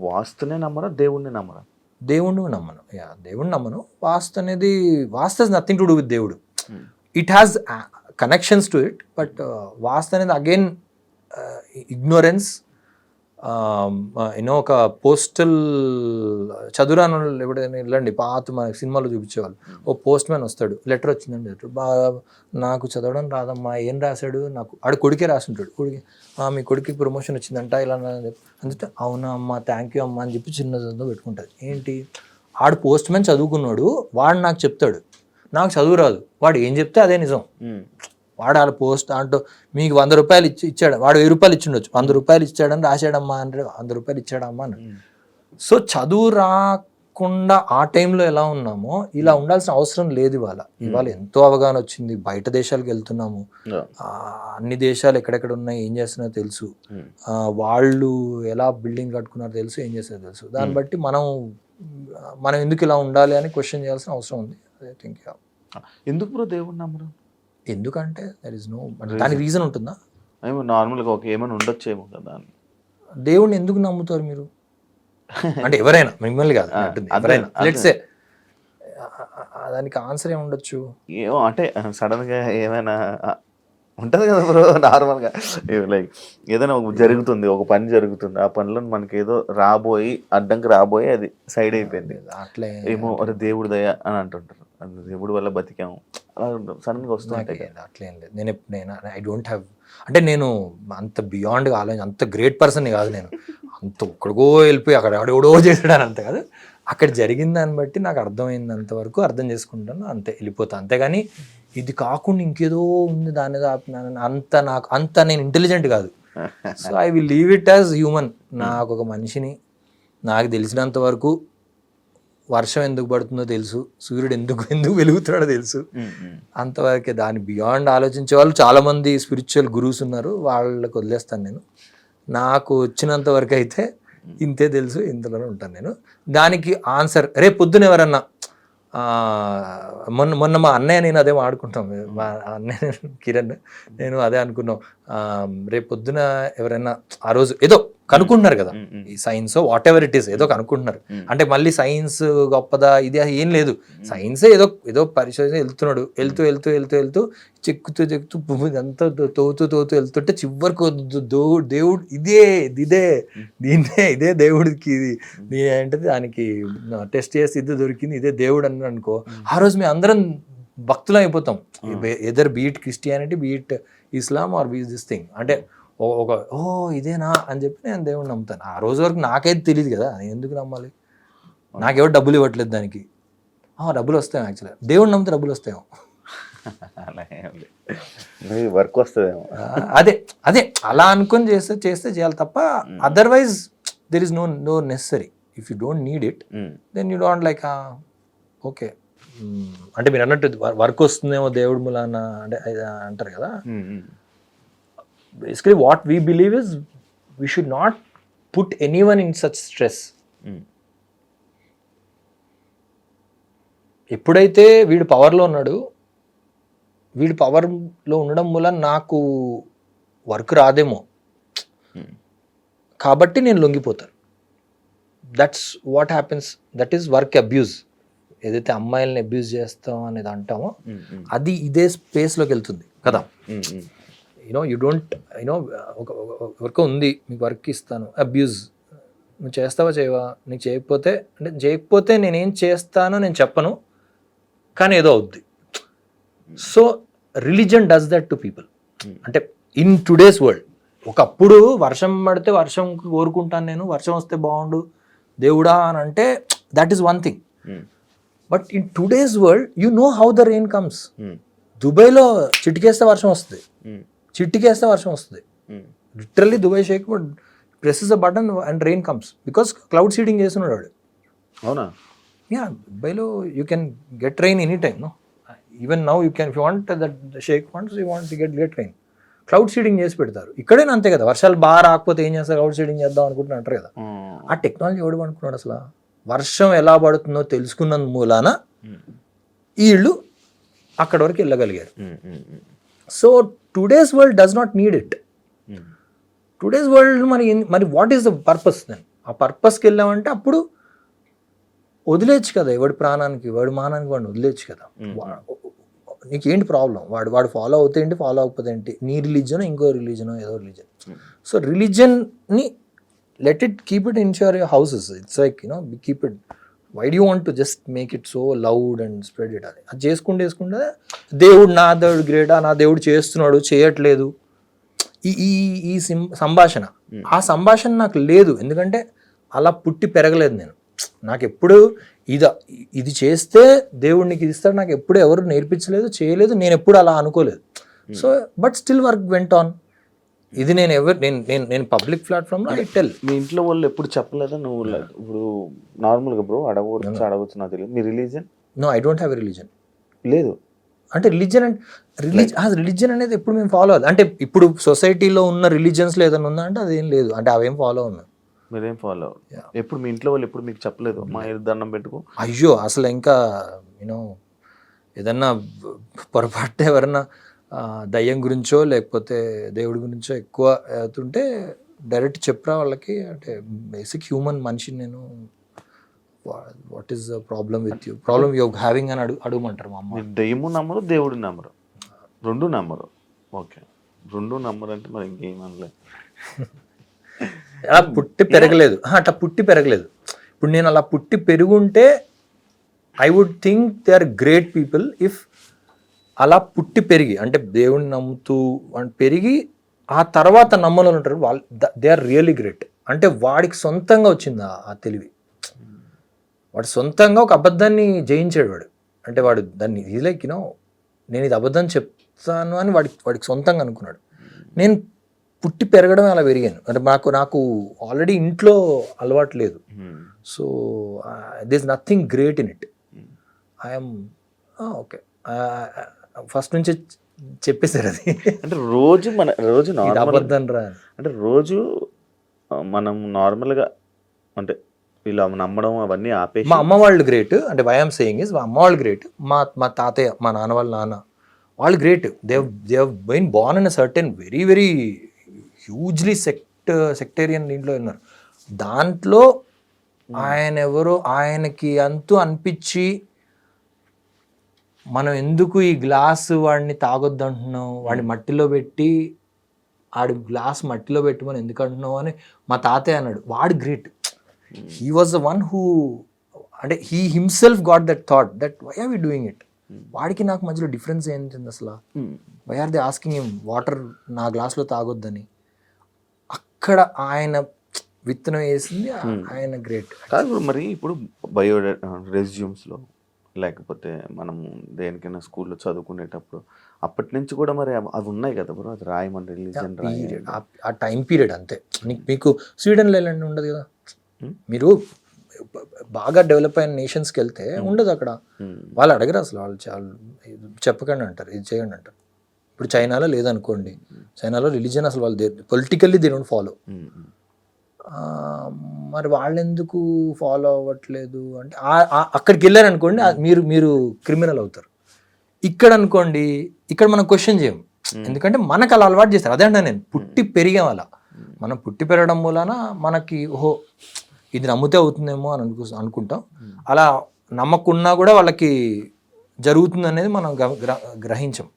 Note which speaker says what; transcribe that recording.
Speaker 1: వాస్తునే నమ్మరా, దేవుణ్ణి నమ్మరా?
Speaker 2: దేవుణ్ణి నమ్మను. దేవుణ్ణి నమ్మను. Vastu has nothing to do with దేవుడు. It has connections to it, but Vastu అనేది అగైన్ ఇగ్నోరెన్స్. యూనో ఒక పోస్టల్ చదువురాని వాళ్ళు ఎప్పుడైనా వెళ్ళండి, పాత మన సినిమాలో చూపించేవాళ్ళు, ఓ పోస్ట్ మ్యాన్ వస్తాడు, లెటర్ వచ్చిందండి, లెటర్ బాగా నాకు చదవడం రాదమ్మా, ఏం రాశాడు, నాకు ఆడు కొడుకే రాసుంటాడు, కొడుకు మీ కొడుకు ప్రమోషన్ వచ్చిందంట ఇలా అందుకే అవునా అమ్మ థ్యాంక్ యూ అమ్మ అని చెప్పి చిన్నదంతా పెట్టుకుంటుంది. ఏంటి, ఆడు పోస్ట్ మ్యాన్ చదువుకున్నాడు, వాడు నాకు చెప్తాడు, నాకు చదువు రాదు, వాడు ఏం చెప్తే అదే నిజం. వాడు వాళ్ళ పోస్ట్ అంటూ మీకు 100 రూపాయలు ఇచ్చాడు, వాడు 1000 రూపాయలు ఇచ్చిండొచ్చు, 100 రూపాయలు ఇచ్చాడని రాశాడమ్మా అంటే 100 రూపాయలు ఇచ్చాడమ్మా అని. సో చదువు రాకుండా ఆ టైంలో ఎలా ఉన్నామో ఇలా ఉండాల్సిన అవసరం లేదు. ఇవాళ ఎంతో అవగాహన వచ్చింది, బయట దేశాలకు వెళ్తున్నాము, అన్ని దేశాలు ఎక్కడెక్కడ ఉన్నాయి ఏం చేస్తున్నారో తెలుసు, వాళ్ళు ఎలా బిల్డింగ్ కట్టుకున్నారో తెలుసు, ఏం చేస్తారో తెలుసు. దాన్ని బట్టి మనం ఎందుకు ఇలా ఉండాలి అని క్వశ్చన్ చేయాల్సిన అవసరం ఉంది. ఐ థింక్
Speaker 1: ఎందుకు బ్రో దేవుడు నమ్మరు?
Speaker 2: ఎందుకంటే దర్ ఇస్ నో, దానికి రీజన్ ఉంటుందా?
Speaker 1: నార్మల్గా ఒక ఏమైనా ఉండొచ్చేమో కదా.
Speaker 2: దేవుడిని ఎందుకు నమ్ముతారు మీరు అంటే ఎవరైనా, మిమ్మల్ని కాదు ఎవరైనా, లెట్స్ సే దానికి ఆన్సర్ ఏమి ఉండొచ్చు?
Speaker 1: ఏమో అంటే సడన్ గా ఏమైనా ఉంటుంది కదా బ్రో, నార్మల్గా లైక్ ఏదైనా జరుగుతుంది, ఒక పని జరుగుతుంది, ఆ పనిలో మనకి ఏదో అడ్డంకి రాబోయి అది సైడ్ అయిపోయింది, అట్లే ఏమో అరే దేవుడి దయ అని అంటుంటారు, దేవుడి వల్ల బతికాము, అలా సడన్ గా వస్తుంటాయి.
Speaker 2: అట్లేం లేదు. నేను ఐ డోంట్ హ్యావ్, అంటే నేను అంత బియాండ్గా ఆలోచన, అంత గ్రేట్ పర్సన్ కాదు నేను, అంత ఒక్కడికో వెళ్ళిపోయి అక్కడ ఎవడో చేసాడని అంత కాదు. అక్కడ జరిగిన దాన్ని బట్టి నాకు అర్థమైనంత వరకు అర్థం చేసుకుంటాను, అంతే వెళ్ళిపోతాను. అంతేగాని ఇది కాకుండా ఇంకేదో ఉంది దాని అంత నేను ఇంటెలిజెంట్ కాదు. So I will leave it as human. నాకు ఒక మనిషిని, నాకు తెలిసినంత వరకు వర్షం ఎందుకు పడుతుందో తెలుసు, సూర్యుడు ఎందుకు వెలుగుతాడో తెలుసు, అంతవరకే. దాని బియాండ్ ఆలోచించే వాళ్ళు చాలామంది స్పిరిచువల్ గురూస్ ఉన్నారు, వాళ్ళకి వదిలేస్తాను నేను. నాకు వచ్చినంత వరకు అయితే ఇంతే తెలుసు, ఇంతలోనే ఉంటాను నేను. దానికి ఆన్సర్ రేపు పొద్దున ఎవరన్నా మొన్న మా అన్నయ్య నేను అదే ఆడుకుంటాం, మా అన్నయ్య కిరణ్ నేను అదే అనుకున్నాం, రేపు పొద్దున ఎవరైనా ఆ రోజు ఏదో కనుక్కుంటున్నారు కదా, ఈ science what ever it is ఏదో కనుక్కుంటున్నారు, అంటే మళ్ళీ సైన్స్ గొప్పదా ఇది ఏం లేదు, సైన్సే ఏదో పరిశోధన వెళ్తూ చెక్కుతూ భూమి అంతా తోతూ వెళ్తుంటే చివరికి దేవుడు ఇదే దేవుడికి ఏంటది దానికి టెస్ట్ చేసి ఇది దొరికింది, ఇదే దేవుడు అని అనుకో, ఆ రోజు మేము అందరం భక్తులు అయిపోతాం. Either be it Christianity, be it Islam or be it this thing, అంటే ఇదేనా అని చెప్పి నేను దేవుడిని నమ్ముతాను. ఆ రోజు వరకు నాకైతే తెలియదు కదా, నేను ఎందుకు నమ్మాలి, నాకెవరు డబ్బులు ఇవ్వట్లేదు దానికి. డబ్బులు వస్తాయి, యాక్చువల్గా దేవుడిని నమ్మితే డబ్బులు వస్తాయేమో,
Speaker 1: వర్క్ వస్తుందేమో,
Speaker 2: అదే అలా అనుకొని చేస్తే చేయాలి తప్ప, otherwise there is no necessary. If you don't need it then you don't like okay. అంటే మీరు అన్నట్టు వర్క్ వస్తుందేమో దేవుడి మూలాన అంటే అంటారు కదా. Basically what we believe is we should not put anyone in such stress. ఎప్పుడైతే వీడు పవర్లో ఉన్నాడు, వీడు పవర్లో ఉండడం మూలం నాకు వర్క్ రాదేమో కాబట్టి నేను లొంగిపోతాను. That's what happens, that is work abuse. ఏదైతే అమ్మాయిలని అబ్యూజ్ చేస్తాం అనేది అంటామో అది ఇదే స్పేస్లోకి వెళ్తుంది కదా. యూ డోంట్ వర్క్ ఉంది, మీకు వర్క్ ఇస్తాను, అబ్యూజ్ నువ్వు చేస్తావా చేయవా, నీకు చేయకపోతే నేనేం చేస్తానో నేను చెప్పను, కానీ ఏదో అవుద్ది. So religion does that to people. అంటే ఇన్ టుడేస్ వరల్డ్, ఒకప్పుడు వర్షం పడితే వర్షం కోరుకుంటాను నేను, వర్షం వస్తే బాగుండు దేవుడా అని అంటే that is one thing. But in today's world you know how the rain comes. దుబాయ్లో చిటికేస్తే వర్షం వస్తుంది, literally Dubai sheikh presses a button and rain comes because cloud seeding చేస్తున్నాడు వాడు.
Speaker 1: అవునా?
Speaker 2: యా, దుబాయ్లో you can get rain any time. No, even now you can, if you want that sheikh wants, you want get rain. Cloud seeding చేసి పెడతారు. ఇక్కడైనా అంతే కదా, వర్షాలు బాగా రాకపోతే ఏం చేస్తారు, క్లౌడ్ సీడింగ్ చేద్దాం అనుకుంటున్నా అంటారు కదా. ఆ టెక్నాలజీ ఎవడు అనుకున్నాడు అసలు? వర్షం ఎలా పడుతుందో తెలుసుకున్నందు మూలాన వీళ్ళు అక్కడ వరకు వెళ్ళగలిగారు. So today's world does not need it. Today's world మరి what is the purpose then? ఆ పర్పస్కి వెళ్ళామంటే అప్పుడు వదిలేయచ్చు కదా, ఎవడి ప్రాణానికి వాడి మానానికి వాడిని వదిలేయచ్చు కదా. నీకేంటి ప్రాబ్లం, వాడు ఫాలో అవుతే ఏంటి, ఫాలో అవ్వకపోతే ఏంటి, నీ రిలీజన్ ఇంకో రిలీజన్ ఏదో రిలీజన్. సో రిలీజన్ని let it keep it in your houses. It's like keep it. Why do want to just make it so loud and spread it? అది చేసుకుంటే దేవుడు నా దేవుడు గ్రేటా, నా దేవుడు చేస్తున్నాడు చేయట్లేదు, ఈ సంభాషణ, ఆ సంభాషణ నాకు లేదు. ఎందుకంటే అలా పుట్టి పెరగలేదు నేను. నాకు ఎప్పుడు ఇది చేస్తే దేవుడు నీకు ఇది ఇస్తాడు నాకు ఎప్పుడు ఎవరు నేర్పించలేదు, చేయలేదు, నేను ఎప్పుడు అలా అనుకోలేదు. So but still work went on. ఇది నేను పబ్లిక్ ప్లాట్ఫామ్లో ఐ టెల్.
Speaker 1: మీ ఇంట్లో వాళ్ళు ఎప్పుడు చెప్పలేదా నువ్వు ఇప్పుడు నార్మల్గా బ్రో అడగవచ్చు నాకు తెలియదు, మీ religion?
Speaker 2: No, I don't have a religion.
Speaker 1: లేదు
Speaker 2: అంటే రిలీజన్ అనేది ఎప్పుడు మేము ఫాలో అవ్వాలి అంటే ఇప్పుడు సొసైటీలో ఉన్న రిలీజన్స్లో ఏదైనా ఉందా అంటే అదేం లేదు. అంటే అవేం ఫాలో ఉన్నాం.
Speaker 1: మీరేం ఫాలో ఎప్పుడు మీ ఇంట్లో వాళ్ళు ఎప్పుడు మీకు చెప్పలేదు మా దండం పెట్టుకో?
Speaker 2: అయ్యో అసలు ఇంకా ఏదన్నా పొరపాటు ఎవరన్నా దయ్యం గురించో లేకపోతే దేవుడి గురించో ఎక్కువ అవుతుంటే డైరెక్ట్ చెప్పరా వాళ్ళకి. అంటే బేసిక్ హ్యూమన్ మనిషి నేను, what is the problem with you, problem you having అని అడగమంటారు మా అమ్మ.
Speaker 1: దయ్యము నమ్మరు, దేవుడు నమ్మరు, రెండు నమ్మరు. ఓకే, రెండు నమ్మరు అంటే మరి ఇంకేమనలేదు.
Speaker 2: అలా పుట్టి పెరగలేదు, అట్లా పుట్టి పెరగలేదు. ఇప్పుడు నేను అలా పుట్టి పెరుగుంటే I would think they are great people. If అలా పుట్టి పెరిగి అంటే దేవుడిని నమ్ముతూ పెరిగి ఆ తర్వాత నమ్మలు ఉంటారు వాళ్ళు, దే ఆర్ రియలీ గ్రేట్. అంటే వాడికి సొంతంగా వచ్చింది ఆ తెలివి. వాడు సొంతంగా ఒక అబద్ధాన్ని జయించాడు వాడు. అంటే వాడు దాన్ని ఈజ్ లైక్ నేను ఇది అబద్ధం చెప్తాను అని వాడికి సొంతంగా అనుకున్నాడు. నేను పుట్టి పెరగడం అలా పెరిగాను. అంటే నాకు ఆల్రెడీ ఇంట్లో అలవాటు లేదు. So there is nothing great in it. I'm okay, first నుంచి చెప్పేశారు అది.
Speaker 1: అంటే రోజు
Speaker 2: అబద్ధం రా
Speaker 1: అంటే రోజు మనం నార్మల్గా అంటే ఇలా నమ్మడం అవన్నీ ఆపేసి.
Speaker 2: మా అమ్మ వాళ్ళు గ్రేట్. అంటే వై ఐఎమ్ సేయింగ్ ఇస్ మా అమ్మ వాళ్ళు గ్రేట్. మా తాతయ్య, మా నాన్న వాళ్ళ నాన్న వాళ్ళు great. They have been born in a certain very very hugely sectarian దీంట్లో ఉన్నారు. దాంట్లో ఆయనకి అంతూ అనిపించి మనం ఎందుకు ఈ గ్లాసు వాడిని తాగొద్దు అంటున్నాం, వాడిని మట్టిలో పెట్టి ఆడి గ్లాస్ మట్టిలో పెట్టమని ఎందుకు అంటున్నావు అని మా తాతయ్య అన్నాడు. వాడు great. He was the one who, అంటే he himself got that thought that why are we doing it. వాడికి నాకు మధ్యలో డిఫరెన్స్ ఏంటి అసలు? Why are they asking him water నా గ్లాస్లో తాగొద్దని? అక్కడ ఆయన విత్తనం వేసింది ఆయన గ్రేట్.
Speaker 1: కాదు మరి ఇప్పుడు బయో రెజ్యూమ్స్లో లేకపోతే మనం దేనికైనా స్కూల్లో చదువుకునేటప్పుడు అప్పటి నుంచి కూడా మరి అవి ఉన్నాయి కదా బ్రో, అది రాయమని రిలీజన్
Speaker 2: ఆ టైం పీరియడ్ అంతే. మీకు స్వీడన్లో వెళ్ళండి ఉండదు కదా, మీరు బాగా డెవలప్ అయిన నేషన్స్కి వెళ్తే ఉండదు అక్కడ. వాళ్ళు అడగరు అసలు, వాళ్ళు చాలా చెప్పకండి అంటారు, ఇది చేయండి అంటారు. ఇప్పుడు చైనాలో లేదనుకోండి, చైనాలో రిలీజన్ అసలు వాళ్ళు పొలిటికల్లీ దే డోంట్ ఫాలో. మరి వాళ్ళు ఎందుకు ఫాలో అవ్వట్లేదు అంటే అక్కడికి వెళ్ళారనుకోండి మీరు క్రిమినల్ అవుతారు. ఇక్కడ అనుకోండి, ఇక్కడ మనం క్వశ్చన్ చేయం, ఎందుకంటే మనకు అలా అలవాటు చేస్తారు. అదే అంటే నేను పుట్టి పెరిగాం అలా. మనం పుట్టి పెరగడం మూలన మనకి ఓహో ఇది నమ్మితే అవుతుందేమో అని అనుకుంటాం. అలా నమ్మకున్నా కూడా వాళ్ళకి జరుగుతుంది అనేది మనం గ్రహించం.